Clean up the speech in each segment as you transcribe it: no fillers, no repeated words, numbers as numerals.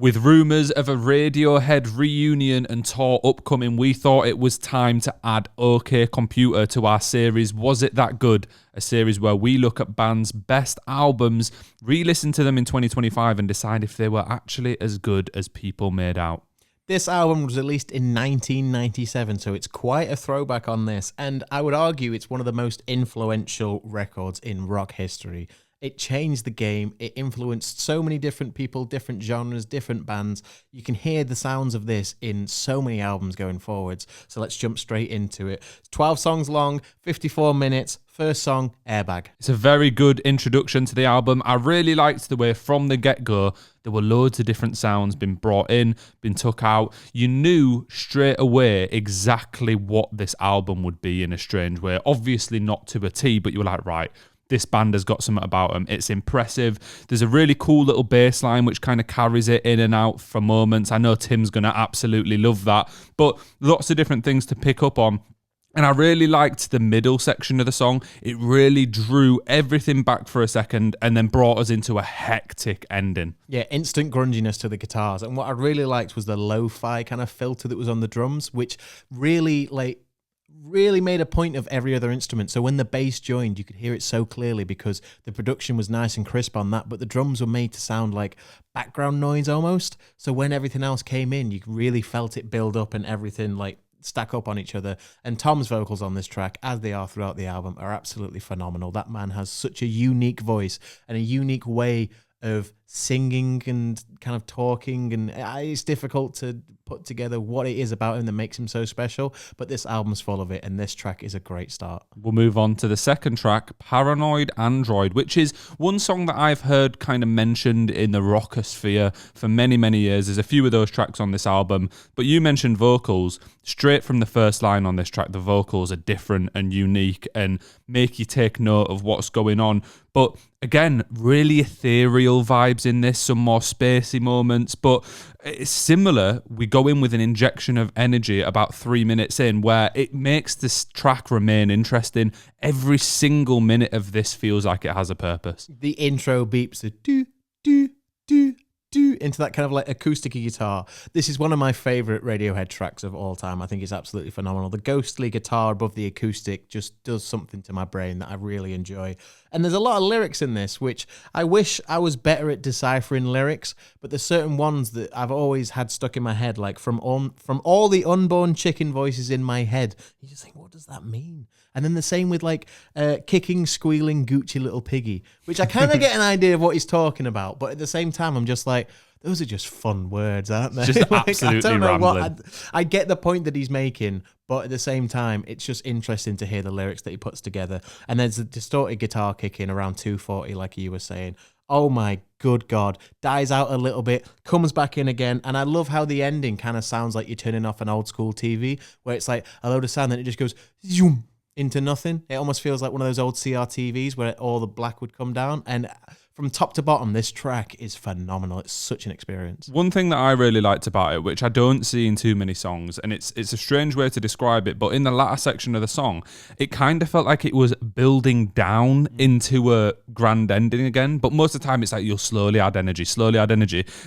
With rumours of a Radiohead reunion and tour upcoming, we thought it was time to add OK Computer to our series Was It That Good? A series where we look at bands' best albums, re-listen to them in 2025 and decide if they were actually as good as people made out. This album was released in 1997, so it's quite a throwback on this, and I would argue it's one of the most influential records in rock history. It changed the game. It influenced so many different people, different genres, different bands. You can hear the sounds of this in so many albums going forwards. So let's jump straight into it. It's 12 songs long, 54 minutes. First song, Airbag. It's a very good introduction to the album. I really liked the way from the get-go there were loads of different sounds been brought in, been took out. You knew straight away exactly what this album would be in a strange way. Obviously not to a T, but you were like, right, this band has got something about them. It's impressive. There's a really cool little bass line which kind of carries it in and out for moments. I know Tim's going to absolutely love that, but lots of different things to pick up on. And I really liked the middle section of the song. It really drew everything back for a second and then brought us into a hectic ending. Yeah, instant grunginess to the guitars. And what I really liked was the lo-fi kind of filter that was on the drums, which really made a point of every other instrument. So when the bass joined, you could hear it so clearly because the production was nice and crisp on that, but the drums were made to sound like background noise almost. So when everything else came in, you really felt it build up and everything stack up on each other. And Tom's vocals on this track, as they are throughout the album, are absolutely phenomenal. That man has such a unique voice and a unique way of singing and kind of talking, and it's difficult to put together what it is about him that makes him so special, but this album's full of it, and this track is a great start. We'll move on to the second track, Paranoid Android, which is one song that I've heard kind of mentioned in the rockosphere for many, many years. There's a few of those tracks on this album, but you mentioned vocals. Straight from the first line on this track, the vocals are different and unique and make you take note of what's going on. But again, really ethereal vibes in this, some more spacey moments, but it's similar. We go in with an injection of energy about 3 minutes in where it makes this track remain interesting. Every single minute of this feels like it has a purpose. The intro beeps the do, do, do, do into that kind of like acoustic guitar. This is one of my favourite Radiohead tracks of all time. I think it's absolutely phenomenal. The ghostly guitar above the acoustic just does something to my brain that I really enjoy. And there's a lot of lyrics in this, which I wish I was better at deciphering lyrics, but there's certain ones that I've always had stuck in my head, like from all the unborn chicken voices in my head. You just think, what does that mean? And then the same with kicking, squealing, Gucci little piggy, which I kind of get an idea of what he's talking about. But at the same time, I'm just like, those are just fun words, aren't they? Just absolutely rambling. I get the point that he's making, but at the same time, it's just interesting to hear the lyrics that he puts together. And there's a distorted guitar kick in around 240, like you were saying. Oh my good God. Dies out a little bit, comes back in again. And I love how the ending kind of sounds like you're turning off an old school TV, where it's like a load of sound, then it just goes zoom into nothing. It almost feels like one of those old CRTVs where all the black would come down. And from top to bottom, this track is phenomenal. It's such an experience. One thing that I really liked about it, which I don't see in too many songs, and it's a strange way to describe it, but in the latter section of the song, it kind of felt like it was building down into a grand ending again. But most of the time, it's like you'll slowly add energy.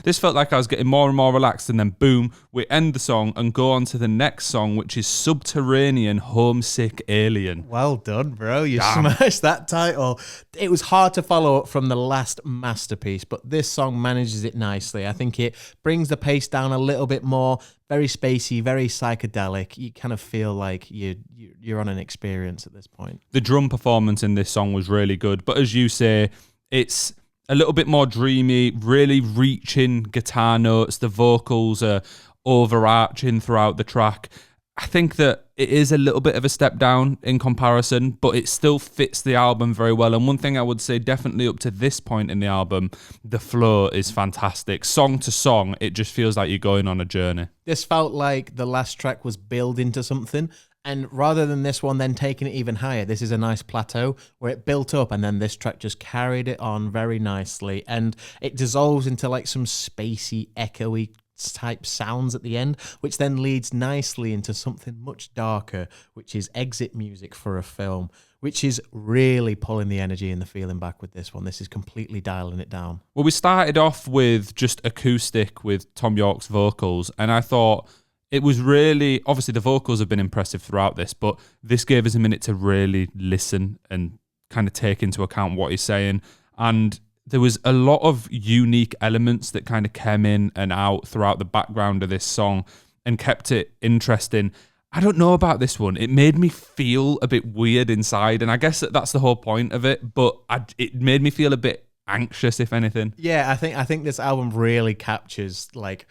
This felt like I was getting more and more relaxed, and then boom, we end the song and go on to the next song, which is Subterranean, Homesick Alien. Well done, bro. You smashed that title. It was hard to follow up from the last masterpiece, but this song manages it nicely. I think it brings the pace down a little bit more. Very spacey, very psychedelic. You kind of feel like you're on an experience at this point. The drum performance in this song was really good, but as you say, it's a little bit more dreamy, really reaching guitar notes. The vocals are overarching throughout the track. I think that it is a little bit of a step down in comparison, but it still fits the album very well. And one thing I would say definitely up to this point in the album, the flow is fantastic. Song to song, it just feels like you're going on a journey. This felt like the last track was building to something. And rather than this one then taking it even higher, this is a nice plateau where it built up and then this track just carried it on very nicely. And it dissolves into like some spacey, echoey type sounds at the end, which then leads nicely into something much darker, which is exit music for a film, which is really pulling the energy and the feeling back with this one. This is completely dialing it down. Well, we started off with just acoustic with Tom York's vocals, and I thought it was really, obviously the vocals have been impressive throughout this, but this gave us a minute to really listen and kind of take into account what he's saying. And there was a lot of unique elements that kind of came in and out throughout the background of this song and kept it interesting. I don't know about this one. It made me feel a bit weird inside, and I guess that's the whole point of it, but it made me feel a bit anxious, if anything. Yeah, I think this album really captures like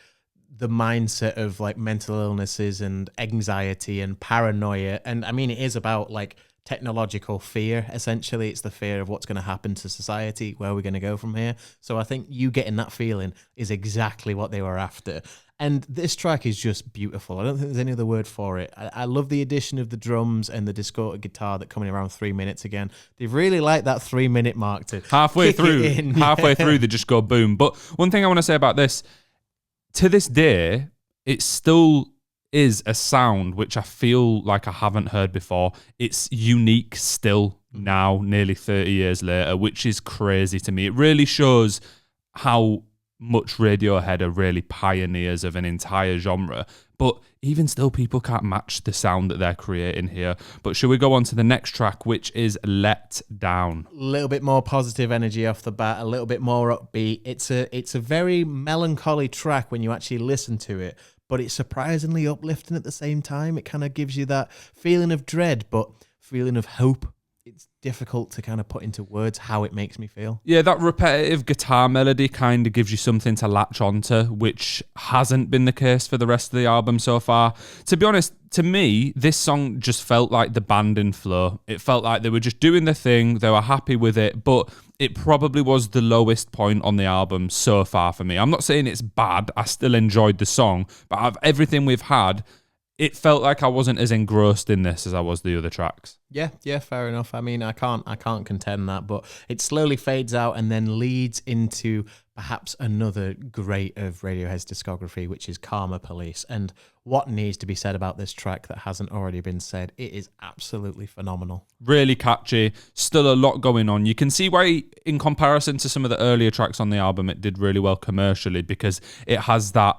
the mindset of like mental illnesses and anxiety and paranoia. And I mean, it is about like technological fear. Essentially, it's the fear of what's going to happen to society, where we're going to go from here. So I think you getting that feeling is exactly what they were after. And this track is just beautiful. I don't think there's any other word for it. I love the addition of the drums and the distorted guitar that come in around 3 minutes again. They've really liked that 3 minute mark to halfway through, they just go boom. But one thing I want to say about this, to this day, it still is a sound which I feel like I haven't heard before. It's unique still now, nearly 30 years later, which is crazy to me. It really shows how much Radiohead are really pioneers of an entire genre, but even still people can't match the sound that they're creating here. But should we go on to the next track, which is Let Down? A little bit more positive energy off the bat, a little bit more upbeat. It's a very melancholy track when you actually listen to it, but it's surprisingly uplifting at the same time. It kind of gives you that feeling of dread, but feeling of hope. It's difficult to kind of put into words how it makes me feel. Yeah, that repetitive guitar melody kind of gives you something to latch onto, which hasn't been the case for the rest of the album so far. To be honest, to me, this song just felt like the band in flow. It felt like they were just doing the thing, they were happy with it, but it probably was the lowest point on the album so far for me. I'm not saying it's bad, I still enjoyed the song, but out of everything we've had, it felt like I wasn't as engrossed in this as I was the other tracks. Yeah, fair enough. I mean, I can't contend that, but it slowly fades out and then leads into perhaps another great of Radiohead's discography, which is Karma Police. And what needs to be said about this track that hasn't already been said? It is absolutely phenomenal. Really catchy, still a lot going on. You can see why, in comparison to some of the earlier tracks on the album, it did really well commercially, because it has that,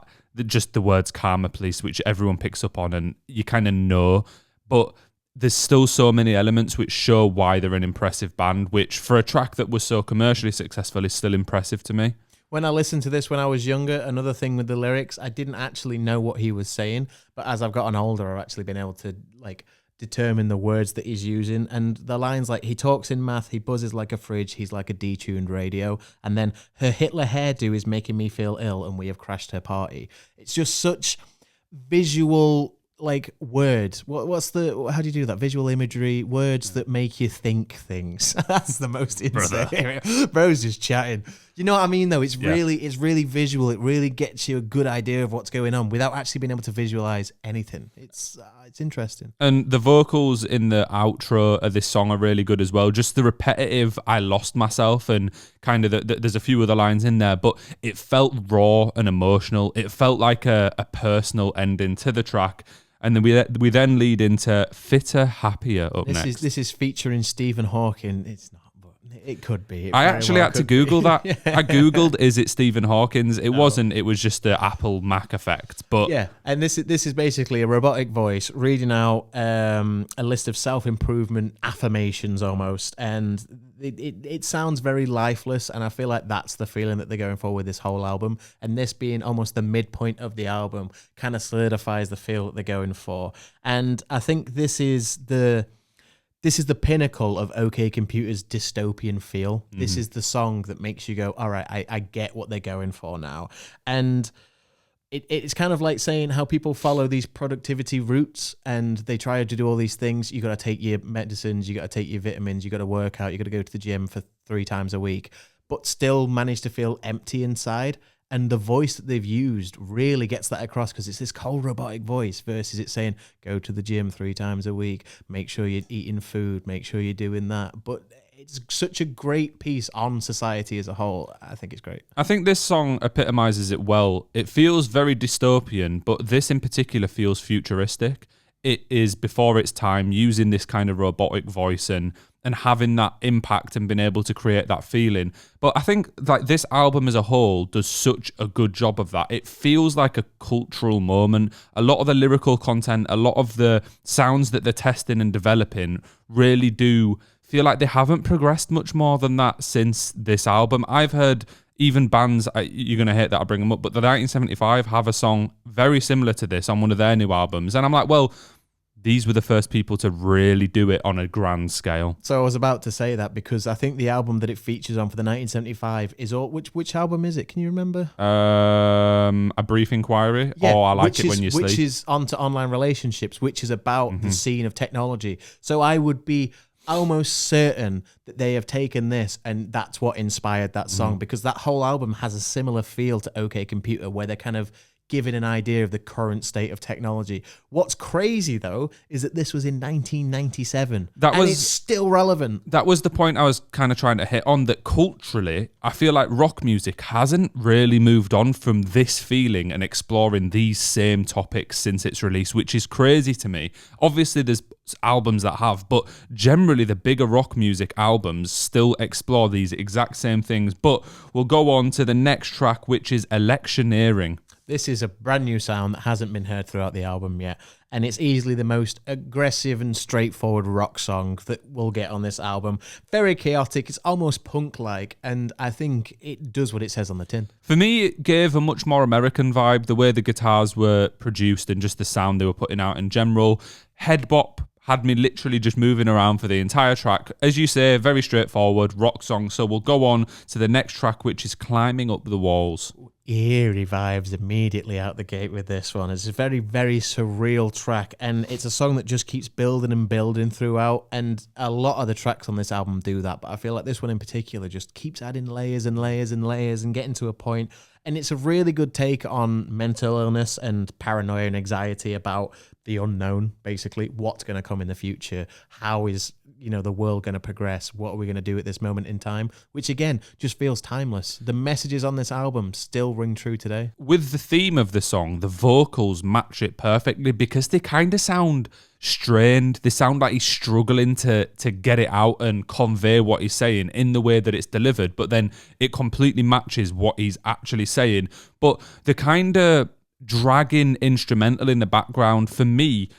just the words Karma Police, which everyone picks up on and you kind of know, but there's still so many elements which show why they're an impressive band, which for a track that was so commercially successful is still impressive to me. When I listened to this when I was younger, another thing with the lyrics, I didn't actually know what he was saying, but as I've gotten older, I've actually been able to like determine the words that he's using. And the lines like, he talks in math, he buzzes like a fridge, he's like a detuned radio, and then her Hitler hairdo is making me feel ill and we have crashed her party. It's just such visual like words. How do you do that? Visual imagery, words that make you think things. That's the most insane. Bro's just chatting. You know what I mean though? It's really visual. It really gets you a good idea of what's going on without actually being able to visualize anything. It's interesting. And the vocals in the outro of this song are really good as well. Just the repetitive I lost myself and kind of there's a few other lines in there, but it felt raw and emotional. It felt like a personal ending to the track. And then we then lead into Fitter, Happier up next. This is featuring Stephen Hawking. It's not, but it could be. I actually had to Google that. Yeah. I Googled, is it Stephen Hawkins? It wasn't. It was just the Apple Mac effect. But yeah, and this is basically a robotic voice reading out a list of self-improvement affirmations almost. And it sounds very lifeless, and I feel like that's the feeling that they're going for with this whole album. And this being almost the midpoint of the album kind of solidifies the feel that they're going for. And I think this is the pinnacle of OK Computer's dystopian feel. Mm. This is the song that makes you go, all right, I get what they're going for now. And it's kind of like saying how people follow these productivity routes and they try to do all these things. You got to take your medicines, you got to take your vitamins, you got to work out, you got to go to the gym for 3 times a week, but still manage to feel empty inside. And the voice that they've used really gets that across, because it's this cold robotic voice versus it saying, go to the gym 3 times a week, make sure you're eating food, make sure you're doing that. But it's such a great piece on society as a whole. I think it's great. I think this song epitomizes it well. It feels very dystopian, but this in particular feels futuristic. it is before its time, using this kind of robotic voice and having that impact and being able to create that feeling. But I think like this album as a whole does such a good job of that. It feels like a cultural moment. A lot of the lyrical content, a lot of the sounds that they're testing and developing really do feel like they haven't progressed much more than that since this album. I've heard even bands, you're going to hate that I bring them up, but the 1975 have a song very similar to this on one of their new albums. And I'm like, well, these were the first people to really do it on a grand scale. So I was about to say that because I think the album that it features on for the 1975 is all. Which album is it? Can you remember? A Brief Inquiry, or I Like It When You Sleep. Which is onto online relationships, which is about the scene of technology. So I would be almost certain that they have taken this and that's what inspired that song, because that whole album has a similar feel to OK Computer, where they're kind of giving an idea of the current state of technology. What's crazy, though, is that this was in 1997. And it's still relevant. That was the point I was kind of trying to hit on, that culturally, I feel like rock music hasn't really moved on from this feeling and exploring these same topics since its release, which is crazy to me. Obviously, there's albums that have, but generally the bigger rock music albums still explore these exact same things. But we'll go on to the next track, which is Electioneering. This is a brand new sound that hasn't been heard throughout the album yet, and it's easily the most aggressive and straightforward rock song that we'll get on this album. Very chaotic, it's almost punk-like, and I think it does what it says on the tin. For me, it gave a much more American vibe, the way the guitars were produced and just the sound they were putting out in general. Head bop had me literally just moving around for the entire track. As you say, very straightforward rock song. So we'll go on to the next track, which is Climbing Up the Walls. Eerie vibes immediately out the gate with this one. It's a very, very surreal track, and it's a song that just keeps building and building throughout, and a lot of the tracks on this album do that, but I feel like this one in particular just keeps adding layers and layers and layers and getting to a point. And it's a really good take on mental illness and paranoia and anxiety about the unknown, basically. What's going to come in the future? How is, the world going to progress? What are we going to do at this moment in time? Which, again, just feels timeless. The messages on this album still ring true today. With the theme of the song, the vocals match it perfectly because they kind of sound strained. They sound like he's struggling to get it out and convey what he's saying in the way that it's delivered, but then it completely matches what he's actually saying. But the kind of dragging instrumental in the background, for me,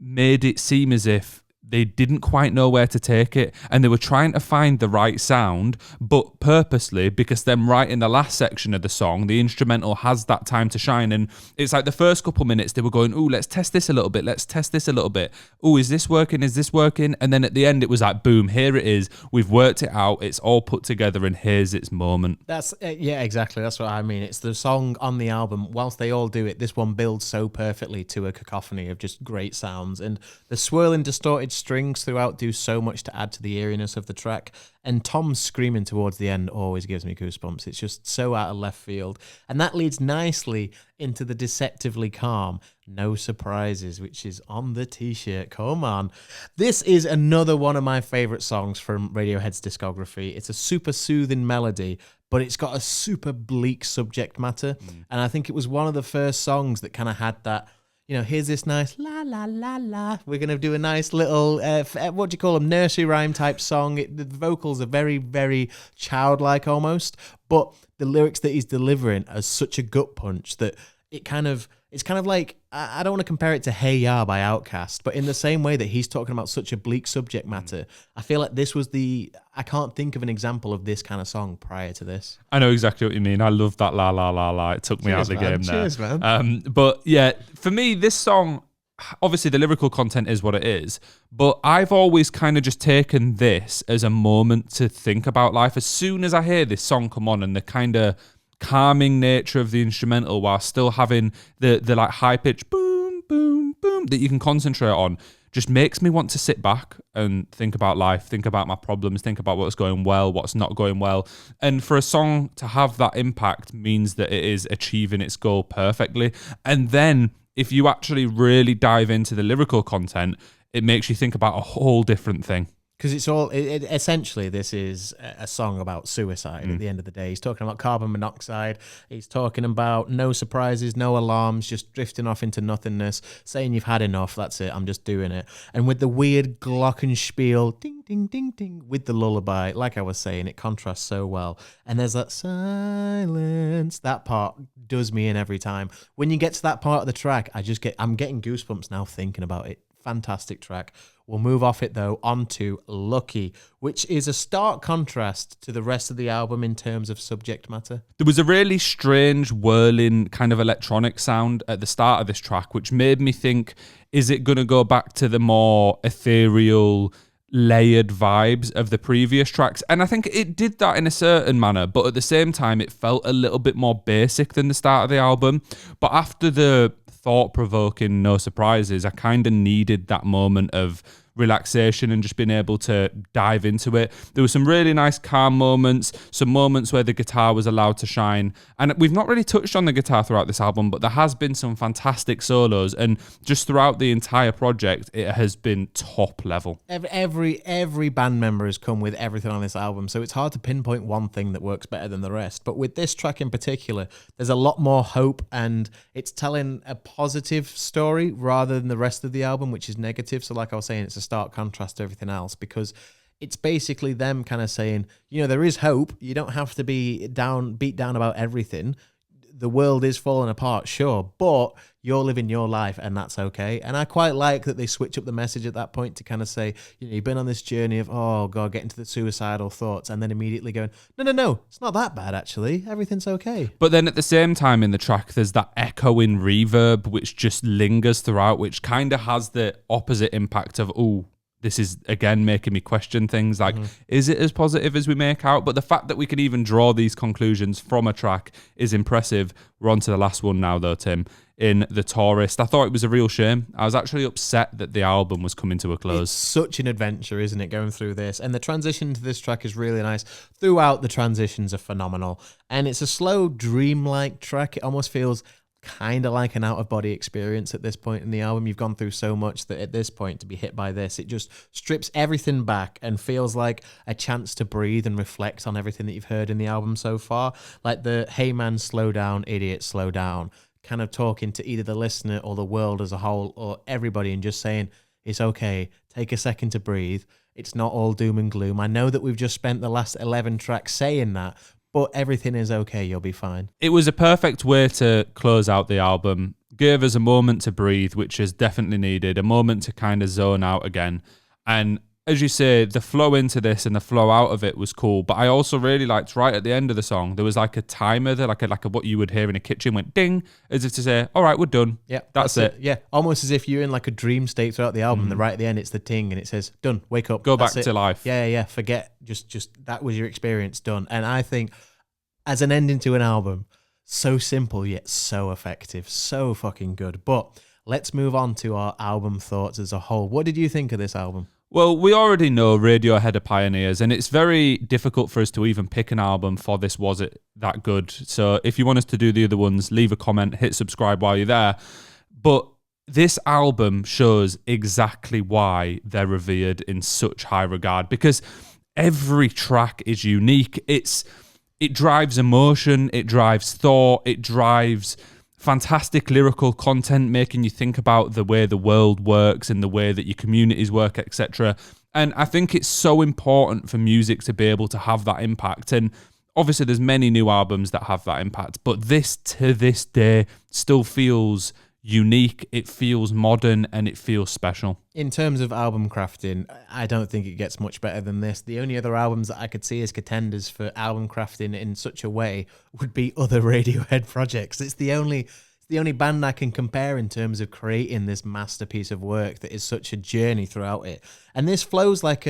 made it seem as if they didn't quite know where to take it, and they were trying to find the right sound, but purposely, because then right in the last section of the song, the instrumental has that time to shine, and it's like the first couple minutes they were going, ooh, let's test this a little bit, let's test this a little bit, ooh, is this working, and then at the end it was like, boom, here it is, we've worked it out, it's all put together, and here's its moment. That's yeah, exactly, that's what I mean. It's the song on the album, whilst they all do it, this one builds so perfectly to a cacophony of just great sounds, and the swirling, distorted strings throughout do so much to add to the eeriness of the track, and Tom's screaming towards the end always gives me goosebumps. It's just so out of left field, and that leads nicely into the deceptively calm No Surprises, which is on the t-shirt. Come on. This is another one of my favorite songs from Radiohead's discography. It's a super soothing melody, but it's got a super bleak subject matter, and I think it was one of the first songs that kind of had that, here's this nice la la la la. We're going to do a nice little, what do you call them, nursery rhyme type song. The vocals are very, very childlike almost, but the lyrics that he's delivering are such a gut punch that it's kind of like, I don't want to compare it to Hey Ya by Outkast, but in the same way that he's talking about such a bleak subject matter, I feel like this was I can't think of an example of this kind of song prior to this. I know exactly what you mean. I love that la la la la. It took me out of the game there. Cheers, man. But yeah, for me, this song, obviously the lyrical content is what it is, but I've always kind of just taken this as a moment to think about life. As soon as I hear this song come on and the kind of calming nature of the instrumental while still having the like high pitch boom boom boom that you can concentrate on, just makes me want to sit back and think about life, think about my problems, think about what's going well, what's not going well. And for a song to have that impact means that it is achieving its goal perfectly. And then if you actually really dive into the lyrical content, it makes you think about a whole different thing. Because it's all essentially, this is a song about suicide at the end of the day. He's talking about carbon monoxide. He's talking about no surprises, no alarms, just drifting off into nothingness, saying you've had enough. That's it. I'm just doing it. And with the weird glockenspiel, ding, ding, ding, ding, with the lullaby, like I was saying, it contrasts so well. And there's that silence. That part does me in every time. When you get to that part of the track, I'm getting goosebumps now thinking about it. Fantastic track. We'll move off it though onto Lucky, which is a stark contrast to the rest of the album in terms of subject matter. There was a really strange whirling kind of electronic sound at the start of this track, which made me think, is it going to go back to the more ethereal, layered vibes of the previous tracks? And I think it did that in a certain manner, but at the same time, it felt a little bit more basic than the start of the album. But after the thought-provoking No Surprises, I kind of needed that moment of relaxation and just being able to dive into it. There were some really nice calm moments, some moments where the guitar was allowed to shine. And we've not really touched on the guitar throughout this album, but there has been some fantastic solos, and just throughout the entire project, it has been top level. Every band member has come with everything on this album, so it's hard to pinpoint one thing that works better than the rest. But with this track in particular, there's a lot more hope, and it's telling a positive story rather than the rest of the album, which is negative. So like I was saying, it's a stark contrast to everything else, because it's basically them kind of saying, there is hope. You don't have to be beat down about everything. The world is falling apart, sure, but you're living your life and that's okay. And I quite like that they switch up the message at that point to kind of say, you've been on this journey of, oh God, getting to the suicidal thoughts, and then immediately going, no, it's not that bad actually. Everything's okay. But then at the same time in the track, there's that echoing reverb which just lingers throughout, which kind of has the opposite impact of, this is, again, making me question things like, is it as positive as we make out? But the fact that we can even draw these conclusions from a track is impressive. We're on to the last one now, though, Tim, in The Tourist. I thought it was a real shame. I was actually upset that the album was coming to a close. It's such an adventure, isn't it, going through this? And the transition to this track is really nice. Throughout, the transitions are phenomenal. And it's a slow, dreamlike track. It almost feels kind of like an out-of-body experience at this point in the album. You've gone through so much that at this point, to be hit by this, it just strips everything back and feels like a chance to breathe and reflect on everything that you've heard in the album so far. Like the "Hey man, slow down, idiot, slow down," kind of talking to either the listener or the world as a whole or everybody, and just saying, it's okay, take a second to breathe. It's not all doom and gloom. I know that we've just spent the last 11 tracks saying that, but everything is okay, you'll be fine. It was a perfect way to close out the album. Gave us a moment to breathe, which is definitely needed, a moment to kind of zone out again. And as you say, the flow into this and the flow out of it was cool, but I also really liked right at the end of the song, there was like a timer there, like a what you would hear in a kitchen, went ding, as if to say, all right, we're done. Yeah, that's it. Yeah, almost as if you're in like a dream state throughout the album. Right at the end, it's the ting, and it says, done, wake up. Go back to life. Yeah, forget, just that was your experience, done. And I think, as an ending to an album, so simple yet so effective, so fucking good. But let's move on to our album thoughts as a whole. What did you think of this album? Well, we already know Radiohead are pioneers, and it's very difficult for us to even pick an album for this Was It That Good? So if you want us to do the other ones, leave a comment, hit subscribe while you're there. But this album shows exactly why they're revered in such high regard, because every track is unique. It drives emotion, it drives thought, it drives fantastic lyrical content, making you think about the way the world works and the way that your communities work, etc. And I think it's so important for music to be able to have that impact. And obviously there's many new albums that have that impact, but this to this day still feels unique, it feels modern, and it feels special. In terms of album crafting, I don't think it gets much better than this. The only other albums that I could see as contenders for album crafting in such a way would be other Radiohead projects. It's the only band I can compare in terms of creating this masterpiece of work that is such a journey throughout it. And this flows like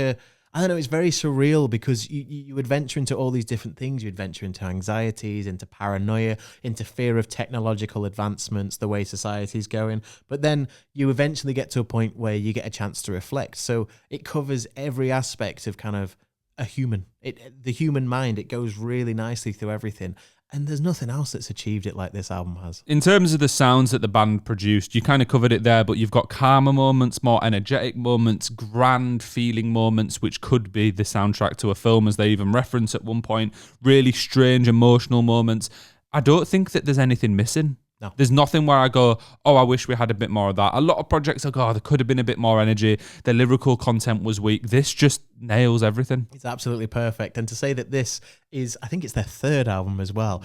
it's very surreal, because you adventure into all these different things. You adventure into anxieties, into paranoia, into fear of technological advancements, the way society's going. But then you eventually get to a point where you get a chance to reflect. So it covers every aspect of kind of a human. The human mind, it goes really nicely through everything. And there's nothing else that's achieved it like this album has. In terms of the sounds that the band produced, you kind of covered it there, but you've got calmer moments, more energetic moments, grand feeling moments, which could be the soundtrack to a film, as they even reference at one point, really strange emotional moments. I don't think that there's anything missing. No. There's nothing where I go, oh, I wish we had a bit more of that. A lot of projects I go, oh, there could have been a bit more energy. The lyrical content was weak. This just nails everything. It's absolutely perfect. And to say that this is, I think it's their third album as well,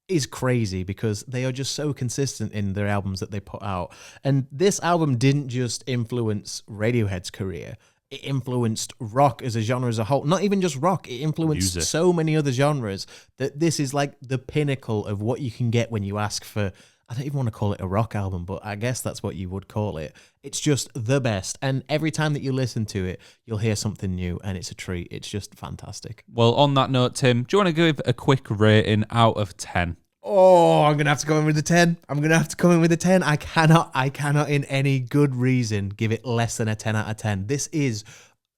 is crazy because they are just so consistent in their albums that they put out. And this album didn't just influence Radiohead's career. It influenced rock as a genre as a whole. Not even just rock. It influenced Music. so many other genres that this is like the pinnacle of what you can get when you ask for, I don't even want to call it a rock album, but I guess that's what you would call it. It's just the best. And every time that you listen to it, you'll hear something new and it's a treat. It's just fantastic. Well, on that note, Tim, do you want to give a quick rating out of 10? Oh, I'm going to have to go in with a 10. I cannot in any good reason give it less than a 10 out of 10. This is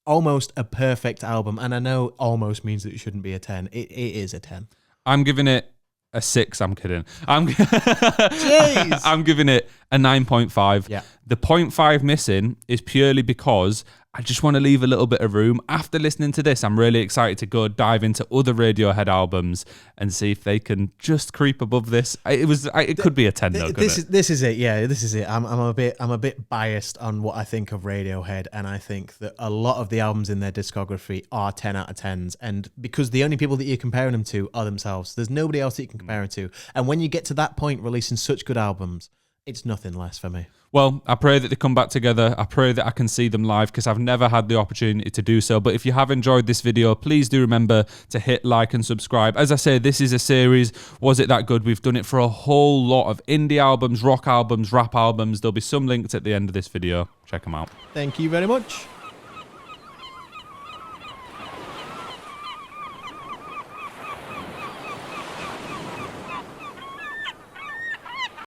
almost a perfect album. And I know almost means that it shouldn't be a 10. It is a 10. I'm giving it a 6. I'm kidding. Jeez. I'm giving it a 9.5. Yeah. The 0.5 missing is purely because I just want to leave a little bit of room. After listening to this, I'm really excited to go dive into other Radiohead albums and see if they can just creep above this. It could be a 10 though. This is it. Yeah, this is it. I'm a bit biased on what I think of Radiohead, and I think that a lot of the albums in their discography are 10 out of 10s, and because the only people that you're comparing them to are themselves. There's nobody else that you can compare them to. And when you get to that point, releasing such good albums, it's nothing less for me. Well, I pray that they come back together. I pray that I can see them live because I've never had the opportunity to do so. But if you have enjoyed this video, please do remember to hit like and subscribe. As I say, this is a series. Was it that good? We've done it for a whole lot of indie albums, rock albums, rap albums. There'll be some links at the end of this video. Check them out. Thank you very much.